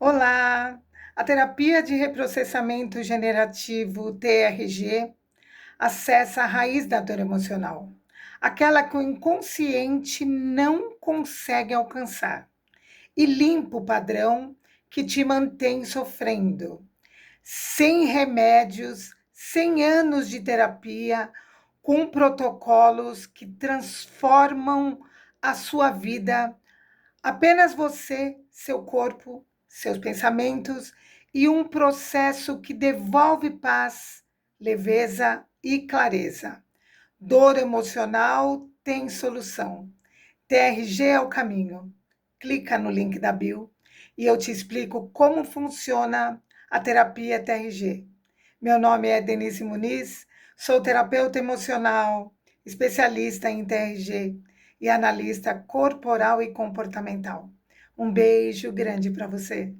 Olá! A terapia de reprocessamento generativo TRG acessa a raiz da dor emocional, aquela que o inconsciente não consegue alcançar, e limpa o padrão que te mantém sofrendo. Sem remédios, sem anos de terapia, com protocolos que transformam a sua vida. Apenas você, seu corpo, seus pensamentos e um processo que devolve paz, leveza e clareza. Dor emocional tem solução. TRG é o caminho. Clica no link da bio e eu te explico como funciona a terapia TRG. Meu nome é Denise Muniz, sou terapeuta emocional, especialista em TRG e analista corporal e comportamental. Um beijo grande para você.